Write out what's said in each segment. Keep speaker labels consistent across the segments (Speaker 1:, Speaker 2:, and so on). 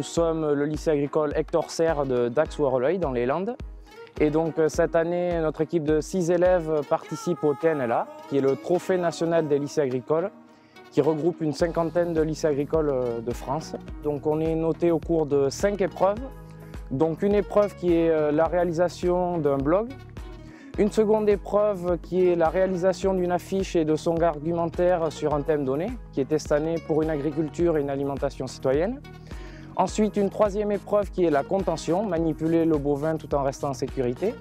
Speaker 1: nous sommes le lycée agricole Hector Serre de Dax-Worreløy dans les Landes. Et donc cette année, notre équipe de 6 élèves participe au TNLA, qui est le trophée national des lycées agricoles, qui regroupe une cinquantaine de lycées agricoles de France. Donc on est noté au cours de 5 épreuves. Donc une épreuve qui est la réalisation d'un blog, une seconde épreuve qui est la réalisation d'une affiche et de son argumentaire sur un thème donné, qui était cette année pour une agriculture et une alimentation citoyenne. Ensuite, une troisième épreuve qui est la contention, manipuler le bovin tout en restant en sécurité.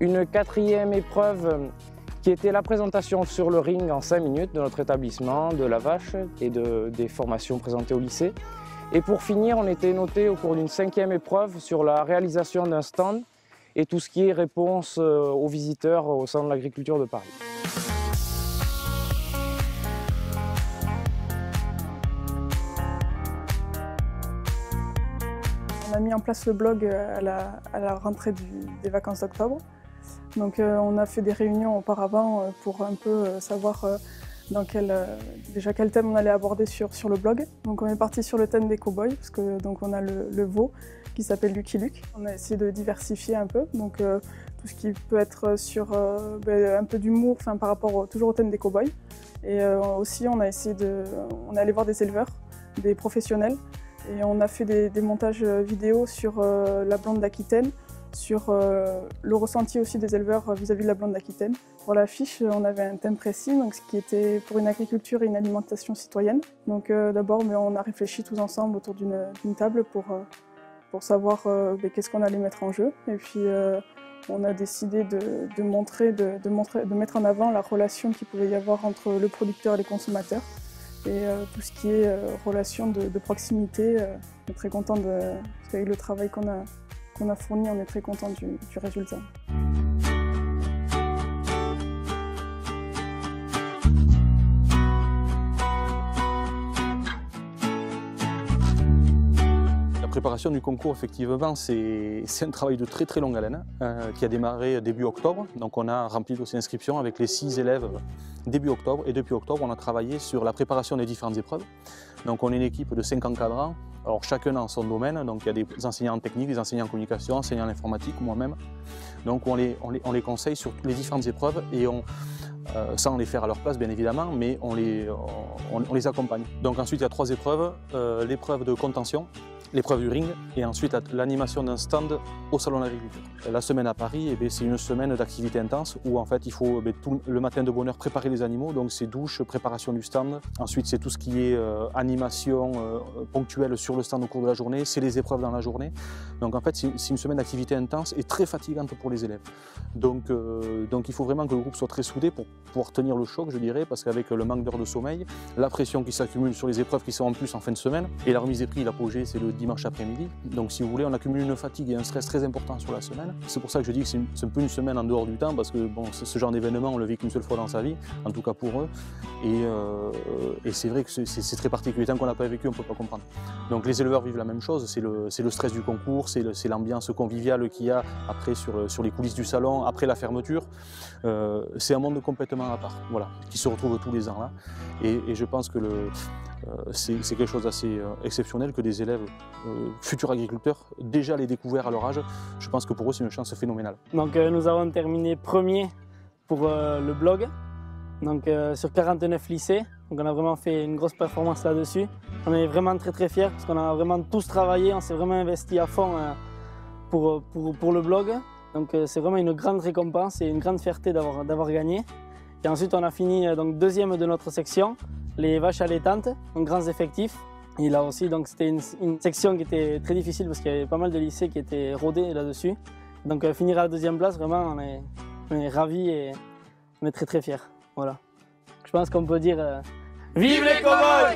Speaker 1: Une quatrième épreuve qui était la présentation sur le ring en 5 minutes de notre établissement, de la vache et des formations présentées au lycée. Et pour finir, on était noté au cours d'une 5e épreuve sur la réalisation d'un stand et tout ce qui est réponse aux visiteurs au Salon de l'Agriculture de Paris.
Speaker 2: On a mis en place le blog à la rentrée des vacances d'octobre. Donc on a fait des réunions auparavant pour un peu savoir déjà quel thème on allait aborder sur le blog. Donc on est parti sur le thème des cow-boys, parce que donc on a le veau qui s'appelle Lucky Luke. On a essayé de diversifier un peu, donc tout ce qui peut être sur un peu d'humour par rapport toujours au thème des cow-boys. Et aussi on est allé voir des éleveurs, des professionnels, et on a fait des montages vidéo sur la blonde d'Aquitaine, sur le ressenti aussi des éleveurs vis-à-vis de la blonde d'Aquitaine. Pour l'affiche, on avait un thème précis, donc ce qui était pour une agriculture et une alimentation citoyenne. Donc d'abord, on a réfléchi tous ensemble autour d'une table pour savoir qu'est-ce qu'on allait mettre en jeu. Et puis on a décidé de mettre en avant la relation qu'il pouvait y avoir entre le producteur et les consommateurs. Et tout ce qui est relation de proximité. On est très content parce qu'avec le travail qu'on a fourni, on est très content du résultat.
Speaker 3: La préparation du concours, effectivement, c'est un travail de très très longue haleine qui a démarré début octobre. Donc on a rempli le dossier d'inscription avec les 6 élèves début octobre, et depuis octobre on a travaillé sur la préparation des différentes épreuves. Donc on est une équipe de 5 encadrants, alors chacun dans son domaine. Donc il y a des enseignants en technique, des enseignants en communication, enseignants en informatique, moi-même. Donc on les conseille sur les différentes épreuves et sans les faire à leur place bien évidemment, mais on les accompagne. Donc ensuite il y a 3 épreuves, l'épreuve de contention, l'épreuve du ring et ensuite l'animation d'un stand au Salon de l'Agriculture. La semaine à Paris, c'est une semaine d'activité intense où en fait il faut tout le matin de bonne heure préparer les animaux, donc c'est douche, préparation du stand. Ensuite c'est tout ce qui est animation ponctuelle sur le stand au cours de la journée, c'est les épreuves dans la journée. Donc en fait c'est une semaine d'activité intense et très fatigante pour les élèves. Donc il faut vraiment que le groupe soit très soudé pour pouvoir tenir le choc, je dirais, parce qu'avec le manque d'heures de sommeil, la pression qui s'accumule sur les épreuves qui sont en plus en fin de semaine, et la remise des prix, l'apogée c'est le dimanche après-midi. Donc si vous voulez, on accumule une fatigue et un stress très important sur la semaine. C'est pour ça que je dis que c'est un peu une semaine en dehors du temps, parce que bon, ce genre d'événement, on le vit qu'une seule fois dans sa vie, en tout cas pour eux. Et c'est vrai que c'est très particulier. Tant qu'on n'a pas vécu, on ne peut pas comprendre. Donc les éleveurs vivent la même chose, c'est le stress du concours, c'est l'ambiance conviviale qu'il y a après sur les coulisses du salon, après la fermeture. C'est un monde complètement à part, voilà, qui se retrouve tous les ans là. Et je pense que c'est quelque chose d'assez exceptionnel que des élèves futurs agriculteurs, déjà les découverts à leur âge, je pense que pour eux c'est une chance phénoménale.
Speaker 4: Donc nous avons terminé premier pour le blog, donc sur 49 lycées. Donc on a vraiment fait une grosse performance là-dessus. On est vraiment très fiers parce qu'on a vraiment tous travaillé, on s'est vraiment investi à fond pour le blog. Donc c'est vraiment une grande récompense et une grande fierté d'avoir gagné. Et ensuite on a fini donc deuxième de notre section, les vaches allaitantes, donc grands effectifs. Et là aussi, donc c'était une section qui était très difficile parce qu'il y avait pas mal de lycées qui étaient rodés là-dessus. Donc finir à la deuxième place, vraiment, on est ravis et on est très fiers. Voilà. Je pense qu'on peut dire vive les cow-boys!